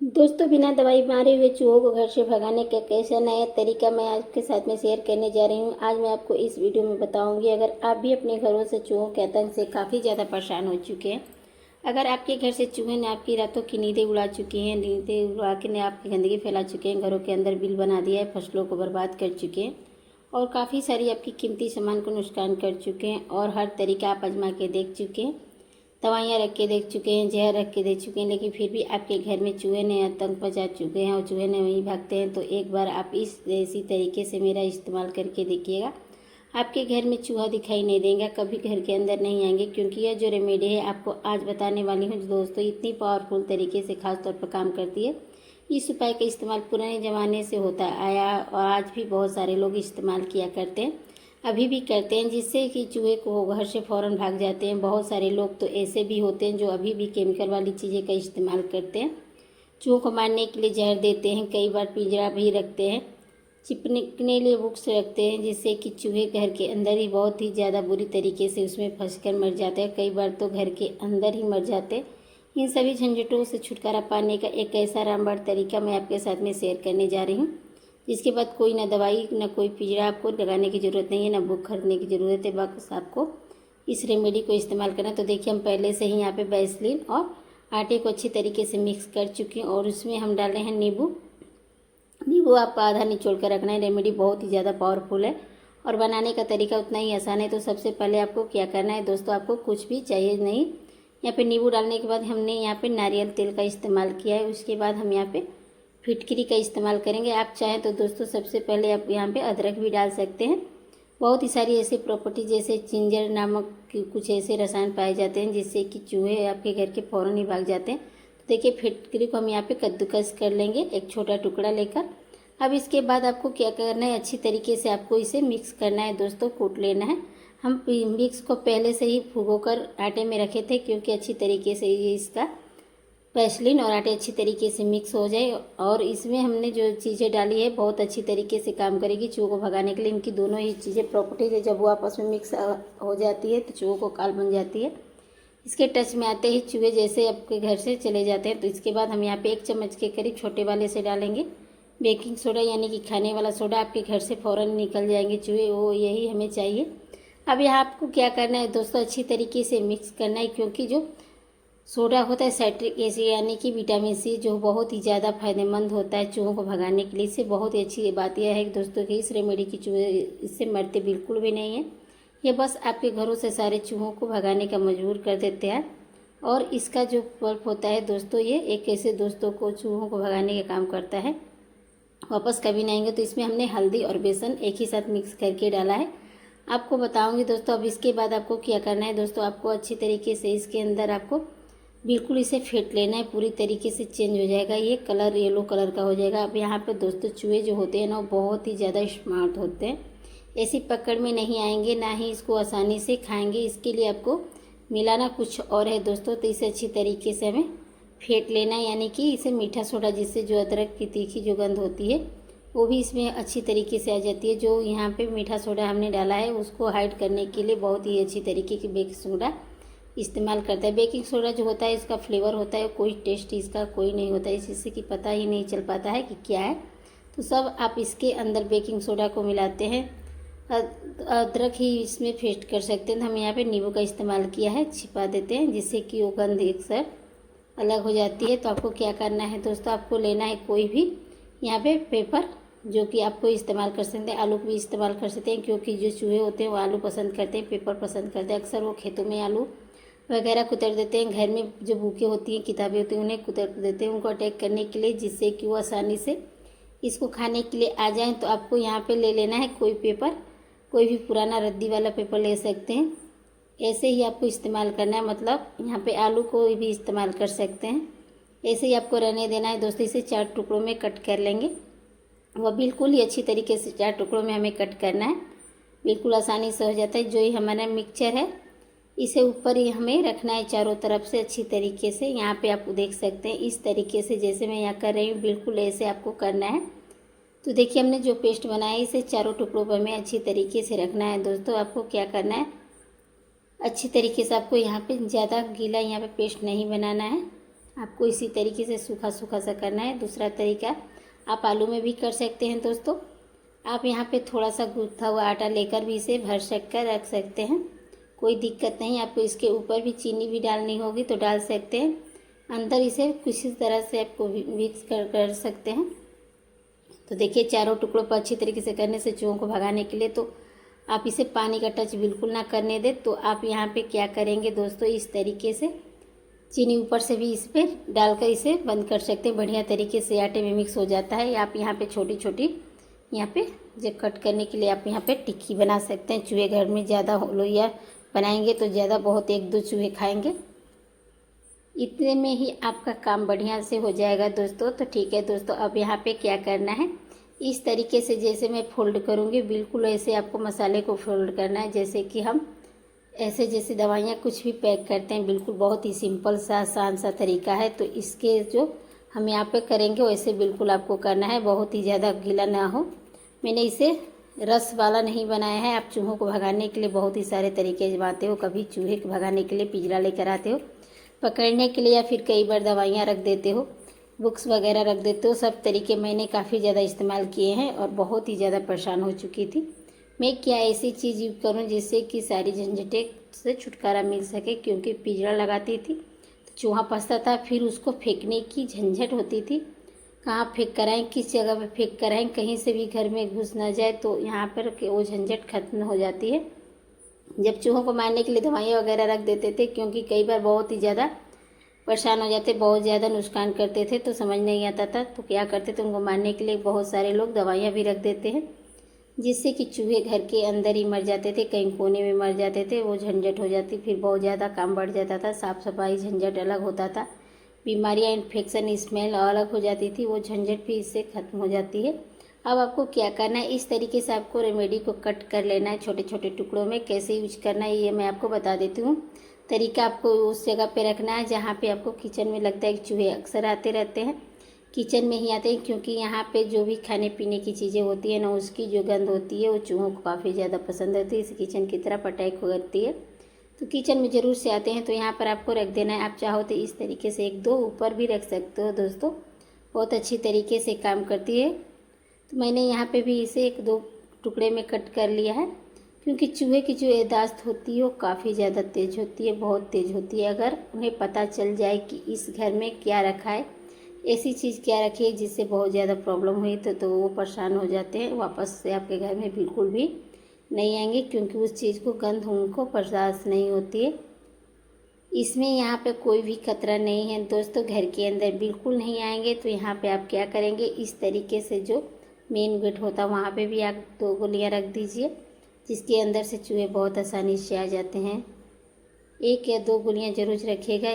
दोस्तों, बिना दवाई मारे हुए चूहों को घर से भगाने का कैसा नया तरीका मैं आपके साथ में शेयर करने जा रही हूँ। आज मैं आपको इस वीडियो में बताऊंगी, अगर आप भी अपने घरों से चूहों के आतंक से काफ़ी ज़्यादा परेशान हो चुके हैं, अगर आपके घर से चूहे ने आपकी रातों की नींदें उड़ा चुकी हैं, नींदें उड़ा के ने आपकी गंदगी फैला चुके हैं, घरों के अंदर बिल बना दिया है, फसलों को बर्बाद कर चुके हैं और काफ़ी सारी आपकी कीमती सामान को नुकसान कर चुके हैं और हर तरीका आप आजमा के देख चुके हैं, दवाइयाँ रख के देख चुके हैं, जहर रख के देख चुके हैं, लेकिन फिर भी आपके घर में चूहे ने आतंक मचा चुके हैं और चूहे ने वहीं भागते हैं। तो एक बार आप इस देसी तरीके से मेरा इस्तेमाल करके देखिएगा, आपके घर में चूहा दिखाई नहीं देगा, कभी घर के अंदर नहीं आएंगे। क्योंकि यह जो रेमेडी है आपको आज बताने वाली हूँ दोस्तों, इतनी पावरफुल तरीके से खास तौर पर काम करती है। इस उपाय का इस्तेमाल पुराने ज़माने से होता आया और आज भी बहुत सारे लोग इस्तेमाल किया करते हैं, अभी भी करते हैं, जिससे कि चूहे को घर से फ़ौरन भाग जाते हैं। बहुत सारे लोग तो ऐसे भी होते हैं जो अभी भी केमिकल वाली चीज़ें का इस्तेमाल करते हैं, चूहों को मारने के लिए जहर देते हैं, कई बार पिंजरा भी रखते हैं, चिपकने के लिए बुक्स रखते हैं, जिससे कि चूहे घर के अंदर ही बहुत ही ज़्यादा बुरी तरीके से उसमें फंसकर मर जाते हैं, कई बार तो घर के अंदर ही मर जाते हैं। इन सभी झंझटों से छुटकारा पाने का एक ऐसा रामबाण तरीका मैं आपके साथ में शेयर करने जा रही हूँ, जिसके बाद कोई ना दवाई ना कोई पिंजरा आपको लगाने की ज़रूरत नहीं है, ना बुक खरीदने की ज़रूरत है, बस आपको इस रेमेडी को इस्तेमाल करना। तो देखिए, हम पहले से ही यहाँ पे वैसलीन और आटे को अच्छी तरीके से मिक्स कर चुके हैं और उसमें हम डाल रहे हैं नींबू। नींबू आपको आधा निचोड़ कर रखना है। रेमेडी बहुत ही ज़्यादा पावरफुल है और बनाने का तरीका उतना ही आसान है। तो सबसे पहले आपको क्या करना है दोस्तों, आपको कुछ भी चाहिए नहीं। यहाँ पे नींबू डालने के बाद हमने यहाँ पे नारियल तेल का इस्तेमाल किया है। उसके बाद हम यहाँ पे फिटकरी का इस्तेमाल करेंगे। आप चाहें तो दोस्तों सबसे पहले आप यहाँ पे अदरक भी डाल सकते हैं। बहुत ही सारी ऐसी प्रॉपर्टी जैसे जिंजर नामक कुछ ऐसे रसायन पाए जाते हैं जिससे कि चूहे आपके घर के फ़ौरन ही भाग जाते हैं। तो देखिए, फिटकरी को हम यहाँ पे कद्दूकस कर लेंगे एक छोटा टुकड़ा लेकर। अब इसके बाद आपको क्या करना है, अच्छी तरीके से आपको इसे मिक्स करना है दोस्तों, कूट लेना है। हम मिक्स को पहले से ही भिगोकर आटे में रखे थे, क्योंकि अच्छी तरीके से ये इसका वैसलीन और आटे अच्छी तरीके से मिक्स हो जाए। और इसमें हमने जो चीज़ें डाली है बहुत अच्छी तरीके से काम करेगी चूहों को भगाने के लिए। इनकी दोनों ही चीज़ें प्रॉपर्टीज है, जब वो आपस में मिक्स हो जाती है तो चूहों को काल बन जाती है। इसके टच में आते ही चूहे जैसे आपके घर से चले जाते हैं। तो इसके बाद हम यहाँ पे 1 चम्मच के करीब छोटे वाले से डालेंगे बेकिंग सोडा, यानी कि खाने वाला सोडा। आपके घर से फ़ौरन निकल जाएंगे चूहे, वो यही हमें चाहिए। अब यहाँ आपको क्या करना है दोस्तों, अच्छी तरीके से मिक्स करना है, क्योंकि जो सोडा होता है साइट्रिक एसिड यानी कि विटामिन सी, जो बहुत ही ज़्यादा फायदेमंद होता है चूहों को भगाने के लिए। इससे बहुत ही अच्छी बात यह है कि दोस्तों कि इस रेमेडी की चूहे इससे मरते बिल्कुल भी नहीं है। ये बस आपके घरों से सारे चूहों को भगाने का मजबूर कर देते हैं। और इसका जो पल्प होता है दोस्तों, ये एक ऐसे दोस्तों को चूहों को भगाने का काम करता है, वापस कभी नहीं आएंगे। तो इसमें हमने हल्दी और बेसन एक ही साथ मिक्स करके डाला है, आपको बताऊंगी दोस्तों। अब इसके बाद आपको क्या करना है दोस्तों, आपको अच्छी तरीके से इसके अंदर आपको बिल्कुल इसे फेंट लेना है, पूरी तरीके से चेंज हो जाएगा, ये कलर येलो कलर का हो जाएगा। अब यहाँ पे दोस्तों चूहे जो होते हैं ना, वो बहुत ही ज़्यादा स्मार्ट होते हैं, ऐसी पकड़ में नहीं आएंगे, ना ही इसको आसानी से खाएंगे। इसके लिए आपको मिलाना कुछ और है दोस्तों। तो इसे अच्छी तरीके से हमें फेंट लेना है, यानी कि इसे मीठा सोडा, जिससे जो अदरक की तीखी जो गंध होती है वो भी इसमें अच्छी तरीके से आ जाती है। जो यहाँ पे मीठा सोडा हमने डाला है उसको हाइड करने के लिए बहुत ही अच्छी तरीके की बेकिंग सोडा इस्तेमाल करता है। बेकिंग सोडा जो होता है इसका फ्लेवर होता है, कोई टेस्ट इसका कोई नहीं होता है, जिससे कि पता ही नहीं चल पाता है कि क्या है। तो सब आप इसके अंदर बेकिंग सोडा को मिलाते हैं। अदरक ही इसमें फेस्ट कर सकते हैं। तो हम यहाँ पे नींबू का इस्तेमाल किया है, छिपा देते हैं, जिससे कि वो गंध एक सर अलग हो जाती है। तो आपको क्या करना है दोस्तों, आपको लेना है कोई भी यहाँ पे पेपर, जो कि आपको इस्तेमाल कर सकते हैं, आलू भी इस्तेमाल कर सकते हैं, क्योंकि जो चूहे होते हैं वो आलू पसंद करते हैं, पेपर पसंद करते हैं। अक्सर वो खेतों में आलू वगैरह कुतर देते हैं, घर में जो बुकें होती हैं, किताबें होती हैं, उन्हें कुतर देते हैं उनको अटैक करने के लिए, जिससे कि वो आसानी से इसको खाने के लिए आ जाएं। तो आपको यहाँ पे ले लेना है कोई पेपर, कोई भी पुराना रद्दी वाला पेपर ले सकते हैं। ऐसे ही आपको इस्तेमाल करना है, मतलब यहाँ पे आलू को भी इस्तेमाल कर सकते हैं। ऐसे ही आपको रहने देना है दोस्तों। इसे 4 टुकड़ों में कट कर लेंगे, वह बिल्कुल ही अच्छी तरीके से 4 टुकड़ों में हमें कट करना है, बिल्कुल आसानी से हो जाता है। जो ही हमारा मिक्सचर है इसे ऊपर ही हमें रखना है चारों तरफ से अच्छी तरीके से। यहाँ पे आप देख सकते हैं इस तरीके से, जैसे मैं यहाँ कर रही हूँ बिल्कुल ऐसे आपको करना है। तो देखिए, हमने जो पेस्ट बनाया है इसे चारों टुकड़ों पर हमें अच्छी तरीके से रखना है दोस्तों। आपको क्या करना है, अच्छी तरीके से आपको यहाँ पे ज़्यादा गीला यहाँ पे पेस्ट नहीं बनाना है, आपको इसी तरीके से सूखा सूखा सा करना है। दूसरा तरीका आप आलू में भी कर सकते हैं दोस्तों। आप यहाँ पे थोड़ा सा गूँथा हुआ आटा लेकर भी इसे भर कर रख सकते हैं, कोई दिक्कत नहीं। आपको इसके ऊपर भी चीनी भी डालनी होगी तो डाल सकते हैं। अंदर इसे कुछ इस तरह से आपको मिक्स कर सकते हैं। तो देखिए चारों टुकड़ों पर अच्छी तरीके से करने से चूहों को भगाने के लिए तो आप इसे पानी का टच बिल्कुल ना करने दें। तो आप यहाँ पे क्या करेंगे दोस्तों, इस तरीके से चीनी ऊपर से भी इस पर डालकर इसे बंद कर सकते हैं। बढ़िया तरीके से आटे में मिक्स हो जाता है। आप यहाँ पे छोटी छोटी यहाँ पे जो कट करने के लिए आप यहाँ पे टिक्की बना सकते हैं। चूहे घर में ज़्यादा लोइया बनाएंगे तो ज़्यादा बहुत 1-2 चूहे खाएंगे। इतने में ही आपका काम बढ़िया से हो जाएगा दोस्तों। तो ठीक है दोस्तों, अब यहाँ पे क्या करना है, इस तरीके से जैसे मैं फोल्ड करूँगी बिल्कुल ऐसे आपको मसाले को फोल्ड करना है। जैसे कि हम ऐसे जैसे दवाइयाँ कुछ भी पैक करते हैं, बिल्कुल बहुत ही सिंपल सा आसान सा तरीका है। तो इसके जो हम यहाँ पे करेंगे वैसे बिल्कुल आपको करना है, बहुत ही ज़्यादा गीला ना हो। मैंने इसे रस वाला नहीं बनाया है। आप चूहों को भगाने के लिए बहुत ही सारे तरीके आजमाते हो। कभी चूहे को भगाने के लिए पिंजरा लेकर आते हो पकड़ने के लिए, या फिर कई बार दवाइयाँ रख देते हो, बुक्स वगैरह रख देते हो। सब तरीके मैंने काफ़ी ज़्यादा इस्तेमाल किए हैं और बहुत ही ज़्यादा परेशान हो चुकी थी। मैं क्या ऐसी चीज़ यूज़ करूँ जिससे कि सारी झंझटें से छुटकारा मिल सके, क्योंकि पिंजरा लगाती थी तो चूहा फंसता था, फिर उसको फेंकने की झंझट होती थी। कहाँ फेंक कर आएँ, किस जगह पे फेंक कर आएँ, कहीं से भी घर में घुस ना जाए, तो यहाँ पर वो झंझट खत्म हो जाती है जब चूहों को मारने के लिए दवाइयाँ वगैरह रख देते थे। क्योंकि कई बार बहुत ही ज़्यादा परेशान हो जाते, बहुत ज़्यादा नुकसान करते थे तो समझ नहीं आता था। तो क्या करते थे, उनको मारने के लिए बहुत सारे लोग दवाइयाँ भी रख देते हैं, जिससे कि चूहे घर के अंदर ही मर जाते थे, कहीं कोने में मर जाते थे। वो झंझट हो जाती, फिर बहुत ज़्यादा काम बढ़ जाता था। साफ़ सफाई झंझट अलग होता था, बीमारियाँ, इन्फेक्शन, स्मेल अलग हो जाती थी। वो झंझट भी इससे ख़त्म हो जाती है। अब आपको क्या करना है, इस तरीके से आपको रेमेडी को कट कर लेना है छोटे छोटे टुकड़ों में। कैसे यूज करना है ये मैं आपको बता देती हूँ। तरीका आपको उस जगह पे रखना है जहाँ पे आपको किचन में लगता है कि चूहे अक्सर आते रहते हैं। किचन में ही आते हैं, क्योंकि यहाँ पे जो भी खाने पीने की चीज़ें होती है ना, उसकी जो गंध होती है वो चूहों को काफ़ी ज़्यादा पसंद होती है। इस किचन की तरफ अटैक करती है, तो किचन में ज़रूर से आते हैं। तो यहाँ पर आपको रख देना है। आप चाहो तो इस तरीके से 1-2 ऊपर भी रख सकते हो दोस्तों, बहुत अच्छी तरीके से काम करती है। तो मैंने यहाँ पे भी इसे 1-2 टुकड़े में कट कर लिया है, क्योंकि चूहे की जो याददाश्त होती है वो काफ़ी ज़्यादा तेज़ होती है, बहुत तेज़ होती है। अगर उन्हें पता चल जाए कि इस घर में क्या रखा है, ऐसी चीज़ क्या रखी है जिससे बहुत ज़्यादा प्रॉब्लम हुई, तो वो परेशान हो जाते हैं, वापस से आपके घर में बिल्कुल भी नहीं आएंगे, क्योंकि उस चीज़ को गंध उनको बर्दाश्त नहीं होती है। इसमें यहाँ पे कोई भी खतरा नहीं है दोस्तों, घर के अंदर बिल्कुल नहीं आएंगे। तो यहाँ पे आप क्या करेंगे, इस तरीके से जो मेन गेट होता है वहाँ पे भी आप 2 गोलियाँ रख दीजिए, जिसके अंदर से चूहे बहुत आसानी से आ जाते हैं। 1 या 2 गोलियाँ ज़रूर रखिएगा।